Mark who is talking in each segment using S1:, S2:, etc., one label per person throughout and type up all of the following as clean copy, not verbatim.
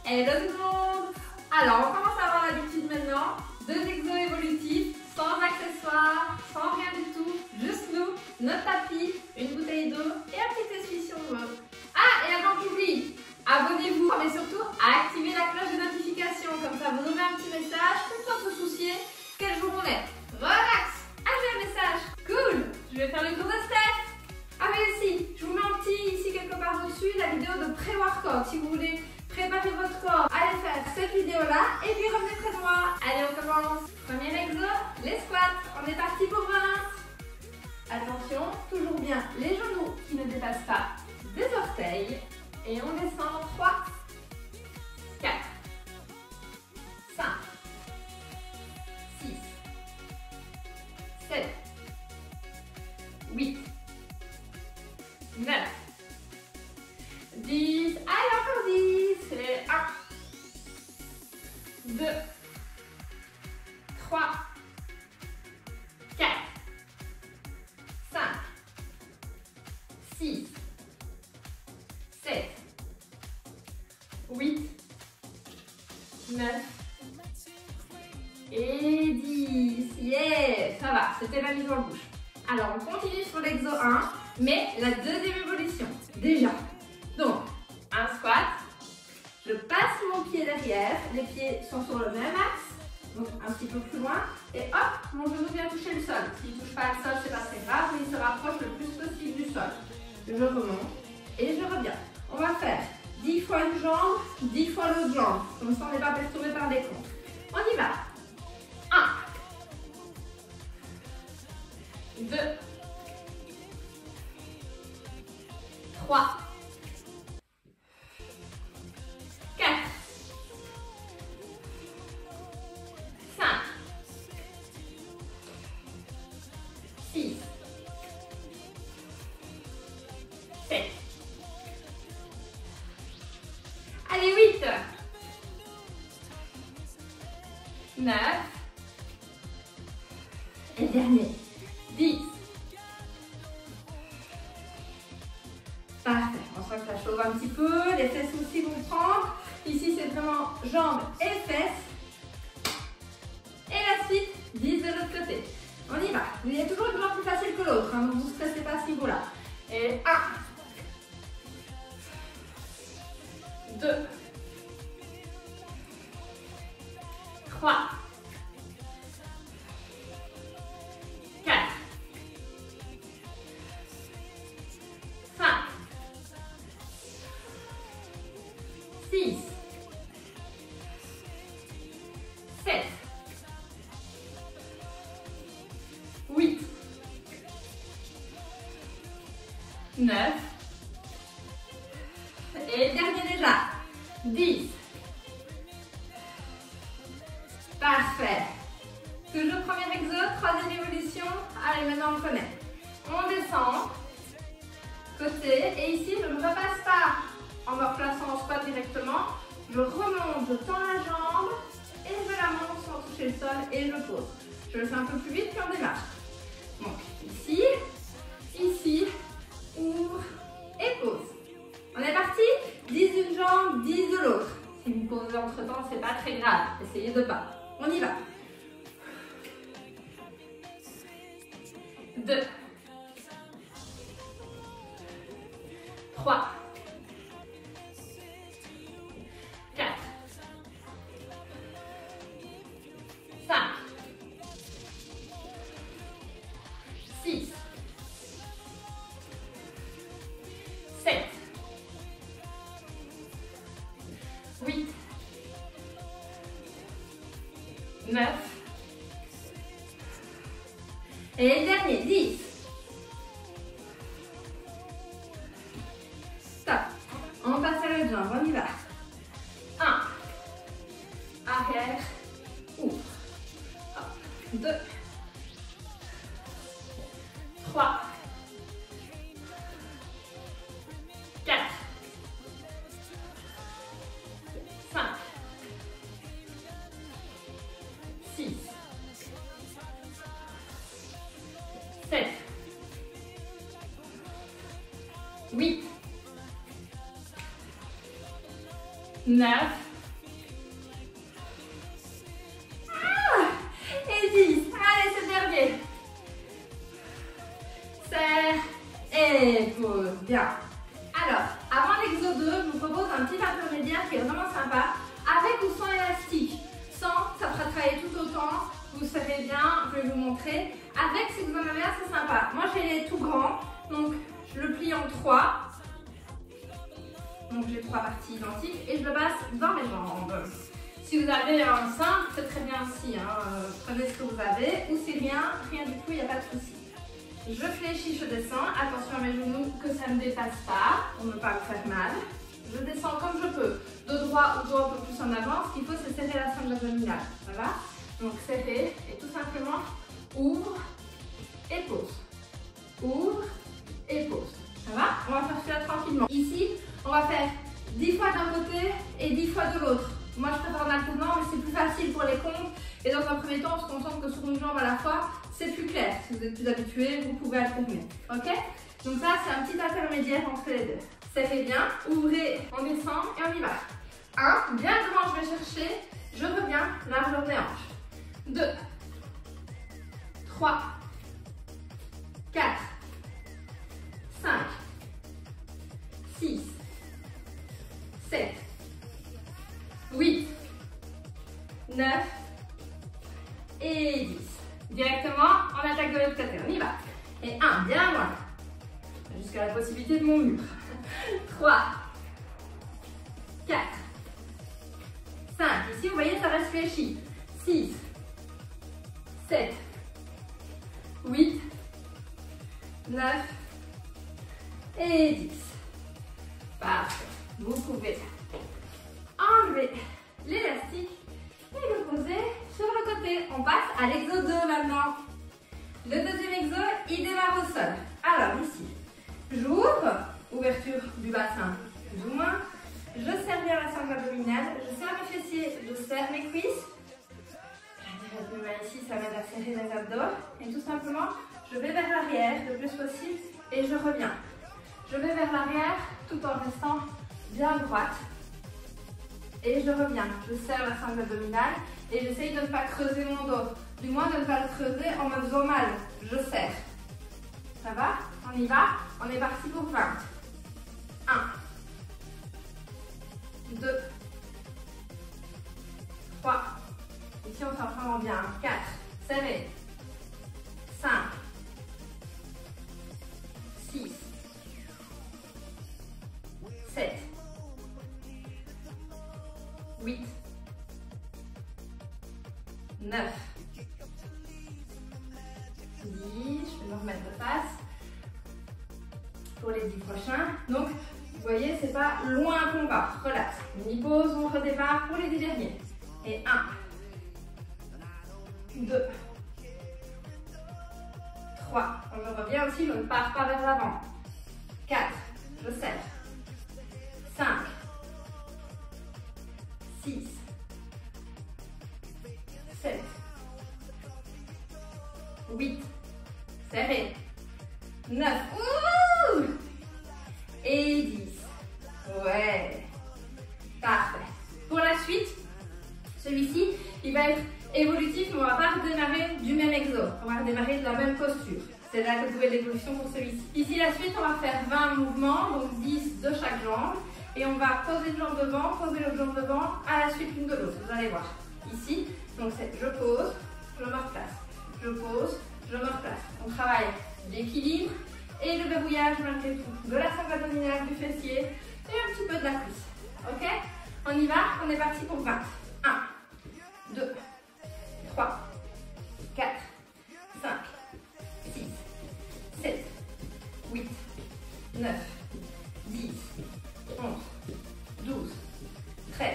S1: Hello tout le monde! Alors, on commence à avoir l'habitude maintenant. 2 exos évolutifs, sans accessoires, sans rien du tout. Juste nous, notre tapis, une bouteille d'eau et un petit essuie si on veut. Ah, et avant que j'oublie, abonnez-vous, mais surtout activez la cloche de notification. Comme ça, vous aurez un petit message, plus besoin de se soucier quel jour on est. Relax! Ah, j'ai un message! Cool! Je vais faire le tour de Steph! Ah oui aussi, je vous mets un petit ici quelque part au-dessus la vidéo de pré-workout. Si vous voulez préparer votre corps, allez faire cette vidéo-là et puis revenez près de moi. Allez, on commence. Premier exo, les squats. On est parti pour 20. Attention, toujours bien les genoux qui ne dépassent pas des orteils. Et on descend 3, 4, 5, 6, 7, 8, 9, 10, allez encore 10, et 1, 2, 3, 4, 5, 6, 7, 8, 9 et 10. Yeah, ça va, c'était la mise en bouche. Alors, on continue sur l'exo 1, mais la deuxième évolution. Déjà. Donc, un squat. Je passe mon pied derrière. Les pieds sont sur le même axe. Donc, un petit peu plus loin. Et hop, mon genou vient toucher le sol. S'il ne touche pas le sol, c'est pas très grave, mais il se rapproche le plus possible du sol. Je remonte et je reviens. On va faire 10 fois une jambe, 10 fois l'autre jambe. Comme ça, on n'est pas perturbé par des comptes. On y va. 1, 2, 3, 4, 5, 6, 7. Allez, 8, 9, et le dernier, 10. Parfait, on sent que ça chauffe un petit peu, les fesses aussi vont prendre. Ici, c'est vraiment jambes et fesses. Et la suite, 10 de l'autre côté. On y va. Il y a toujours une jambe plus facile que l'autre, hein, donc vous ne stressez pas à ce niveau-là. Et 1, 2, 3, 4, 5, 6, 7, 8, 9, et dernier déjà, 10. Parfait. Toujours premier exo, troisième évolution. Allez, maintenant on connaît. On descend, côté, et ici je ne repasse pas en me replaçant en squat directement. Je remonte, je tends la jambe et je la monte sans toucher le sol et je pose. Je le fais un peu plus vite puis on démarre. Donc ici, ici, ouvre et pose. On est parti? 10 d'une jambe, 10 de l'autre. Si vous posez entre temps, c'est pas très grave. Essayez de pas. On y va. 2, 3, 4, 5, 6, 7, 8, 9, et le dernier, 10. Stop. On passe à l'autre jambe, on y va. 1, arrière, ouvre. 2, 3, 4, 5, 6, 7, 8, 9 et pause. Bien. Alors, avant l'exo 2, je vous propose un petit intermédiaire qui est vraiment sympa, avec ou sans élastique. Sans, ça fera travailler tout autant. Vous savez bien, je vais vous montrer. Avec, si vous en avez un, c'est sympa. Moi, j'ai les tout grands, donc je le plie en 3. Donc j'ai 3 parties identiques et je le passe dans mes jambes. Si vous avez un simple, c'est très bien aussi. Prenez ce que vous avez. Ou si rien du tout, il n'y a pas de souci. Je fléchis, je descends. Attention à mes genoux, que ça ne dépasse pas pour ne pas me faire mal. Je descends comme je peux, de droit ou droit un peu plus en avant. Ce qu'il faut, c'est serrer la sangle abdominale. Ça va? Donc serrer et tout simplement ouvre et pose. Ouvre et pose. Ça va? On va faire cela tranquillement. Ici, on va faire 10 fois d'un côté et 10 fois de l'autre. Moi, je préfère en alternant, mais c'est plus facile pour les comptes. Et dans un premier temps, on se concentre que sur une jambe à la fois. C'est plus clair. Si vous êtes plus habitué, vous pouvez alterner. Ok? Donc ça, c'est un petit intermédiaire entre les deux. Serrez bien, ouvrez, on descend et on y va. 1, bien grand, je vais chercher. Je reviens, largeur des hanches. 2, 3, 4, 5, 6, 7, 8, 9 et 10. Directement, on attaque de l'autre côté. On y va. Et 1, bien loin. Jusqu'à la possibilité de mon mur. 3, 4, 5. Ici, vous voyez, ça reste fléchi. 6, 7, 8, 9 et 10. Parfait. Vous pouvez enlever l'élastique et le poser sur le côté. On passe à l'exo 2 maintenant. Le deuxième exo, il démarre au sol. Alors ici, j'ouvre, ouverture du bassin plus ou moins. Je serre bien la sangle abdominale, je serre mes fessiers, je serre mes cuisses. J'intéresse mes mains ici, ça m'aide à serrer les abdos. Et tout simplement, je vais vers l'arrière le plus possible et je reviens. Je vais vers l'arrière tout en restant bien droite. Et je reviens. Je serre la sangle abdominale et j'essaye de ne pas creuser mon dos. Du moins de ne pas le creuser en me faisant mal. Je serre. Ça va? On y va? On est parti pour 20. 1, 2, 3. Ici on s'en prend bien. 4. Serré. 5. 6. 7. 8. 9. 10. Je vais me remettre de face pour les 10 prochains. Donc, vous voyez, c'est pas loin qu'on va. Relax. Mini-pause, on redémarre pour les 10 derniers. Et 1, 2, 3. Je reviens aussi, je ne pars pas vers l'avant. 4. Je serre. 5. 6. 7. 8. Serré. 9. Ouh! Et 10. Ouais. Parfait. Pour la suite, celui-ci, il va être évolutif, mais on ne va pas redémarrer du même exo. On va redémarrer de la même posture. C'est la catégorie d'évolution pour celui-ci. Ici, la suite, on va faire 20 mouvements, donc 10 de chaque jambe. Et on va poser une jambe devant, poser l'autre jambe devant, à la suite l'une de l'autre. Vous allez voir. Ici, donc c'est je pose, je me replace. Je pose, je me replace. On travaille l'équilibre et le verrouillage malgré tout. De la sangle abdominale, du fessier et un petit peu de la cuisse. Ok? On y va? On est parti pour 20. 1, 2, 3, 4, 5, 6, 7, 8, 9, 10, 11, 12, 13,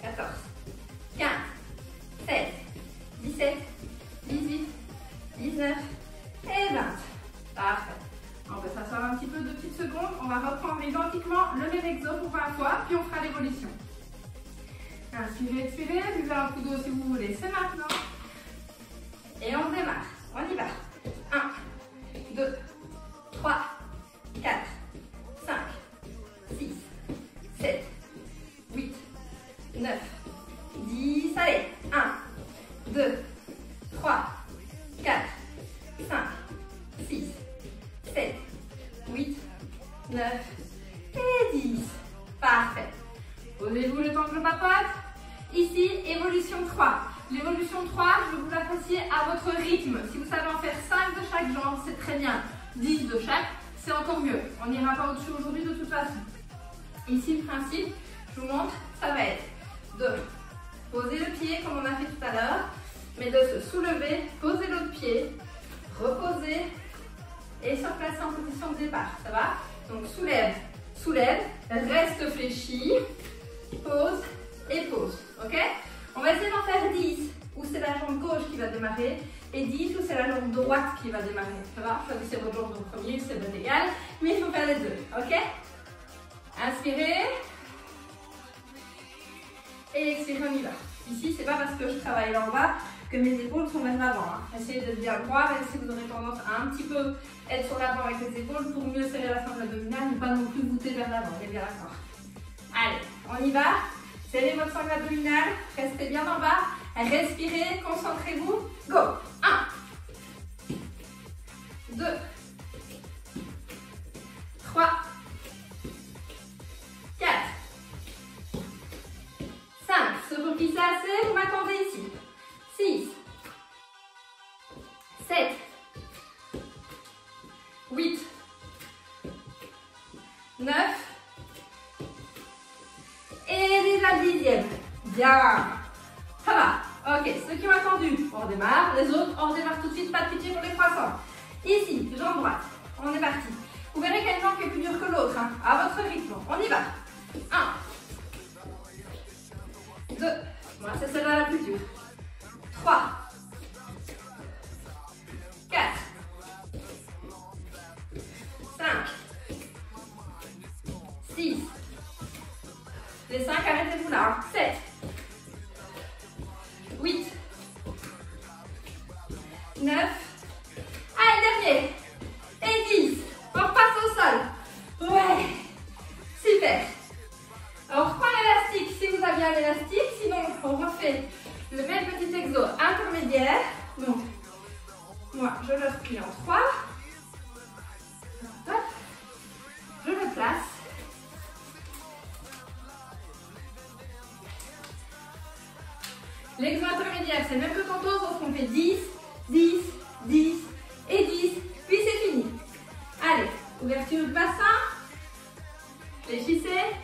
S1: 14, 15, 16, 17, 18, 19 et 20. Parfait. On peut s'asseoir un petit peu 2 petites secondes. On va reprendre identiquement le même exo pour 20 fois, puis on fera l'évolution. Inspirez, expirez, buvez un coup d'eau si vous voulez, c'est maintenant. Et on démarre. On y va. 1, 2, 3, 4, 5, 6, 7, 8, 9, 10. Allez. 1, 2, 3, 4, 5, 6, 7, 8, 9 et 10. Parfait. Posez-vous le temps que je papote. Ici, évolution 3. L'évolution 3, je veux que vous la fassiez à votre rythme. Si vous savez en faire 5 de chaque jambe, c'est très bien. 10 de chaque, c'est encore mieux. On n'ira pas au-dessus aujourd'hui de toute façon. Ici, le principe, je vous montre, ça va être de poser le pied comme on a fait tout à l'heure, mais de se soulever, poser l'autre pied, reposer et se replacer en position de départ. Ça va? Donc soulève, soulève, reste fléchi, pose et pose. Ok? On va essayer d'en faire 10 où c'est la jambe gauche qui va démarrer et 10 où c'est la jambe droite qui va démarrer. Ça va? Choisissez votre jambe en premier, c'est bon égal, mais il faut faire les deux. Ok? Inspirez. Et expirez, on y va. Ici, c'est pas parce que je travaille là en bas que mes épaules sont vers l'avant. Hein. Essayez de bien voir, même si vous aurez tendance à un petit peu être sur l'avant avec les épaules pour mieux serrer la sangle abdominale, ne pas non plus voûter vers l'avant. On est bien d'accord. Allez, on y va. Serrez votre sangle abdominale, restez bien en bas. Respirez, concentrez-vous. Go. 1, 2, 3, 4, 5. Ceux pour qui c'est assez, vous m'attendez ici. 6, 7, 8, 9, et déjà le 10e. Bien. Ça va. Ok, ceux qui ont attendu, on redémarre. Les autres, on redémarre tout de suite. Pas de pitié pour les croissants. Ici, jambe droite. On est parti. Vous verrez qu'il y a une jambe qui est plus dure que l'autre. Hein, à votre rythme. On y va. 1, 2. Moi, c'est celle-là la plus dure. 3, 4, 5, 6. Les 5, arrêtez-vous là. 7, 8, 9. Allez, dernier. Et 10. On repasse au sol. Ouais. Super. Alors, on reprend l'élastique si vous avez un élastique. Sinon, on refait le même petit exo intermédiaire. Donc, moi, je le replie en 3. Hop. Je le place. L'exo intermédiaire, c'est le même que tantôt, sauf qu'on fait 10, 10, 10 et 10, puis c'est fini. Allez, ouverture du bassin. Fléchissez.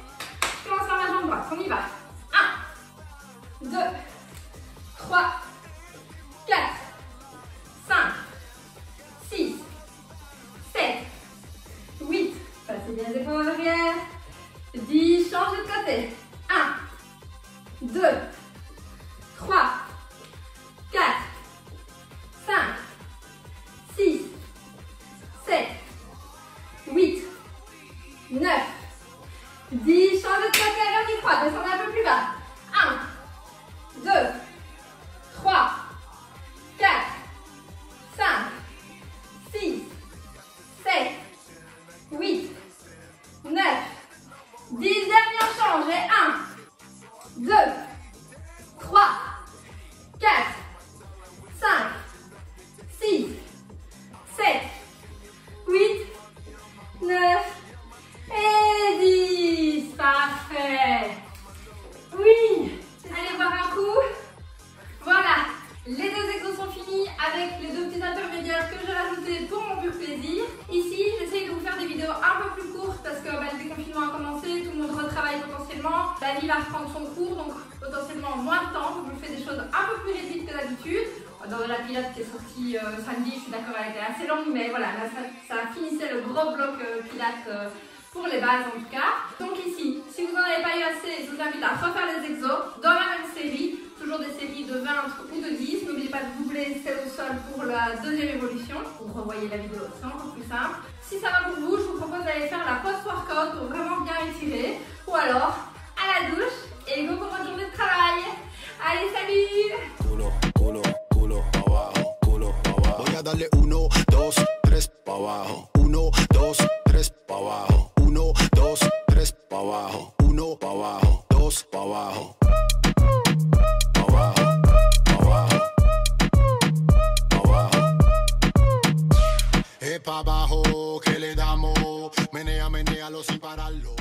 S1: Je commence par la jambe droite, on y va. 1, 2, 3, 4, 5, 6, 7, 8. Passez bien les épaules en arrière. 10, changez de côté. 1, 2, 3, 4, 5, 6, 7, 8, 9, 10, changez de côté, allez, on y croit, descendez un peu plus bas. 1, 2, 3, 4, 5, 6, 7, 8, 9, 10, dernier change, et 1, 2, 3, 4, 5, 6, 7, 8, 9 et 10. Parfait. Oui. Allez voir un coup. Voilà. Les deux exos sont finis avec les deux petits intermédiaires que j'ai rajoutés pour mon pur plaisir. Ici, j'essaye de vous faire des vidéos un peu plus courtes parce que le déconfinement a commencé, tout le monde retravaille potentiellement. La vie va reprendre son cours, donc potentiellement moins de temps. Donc je fais des choses un peu plus réduites que d'habitude. Dans la Pilate qui est sortie samedi, je suis d'accord, elle était assez longue, mais voilà, là, ça finissait le gros bloc Pilate pour les bases en tout cas. Donc ici, si vous n'en avez pas eu assez, je vous invite à refaire les exos dans la même série. Toujours des séries de 20 ou de 10. N'oubliez pas de doubler celle au sol pour la deuxième évolution. Vous revoyez la vidéo, c'est encore plus simple. Si ça va pour vous, je vous propose d'aller faire la post-workout pour vraiment bien étirer. Ou alors, à la douche et go pour votre journée de travail. Allez, salut!
S2: Voy a darle 1, 2, 3 pa' abajo. 1, 2, 3 pa' abajo. 1, 2, 3 pa' abajo. 1 pa' abajo, 2 pa' abajo. Pa' abajo, pa' abajo, pa' abajo. Es pa' abajo que le damos. Menea, menealo sin pararlo.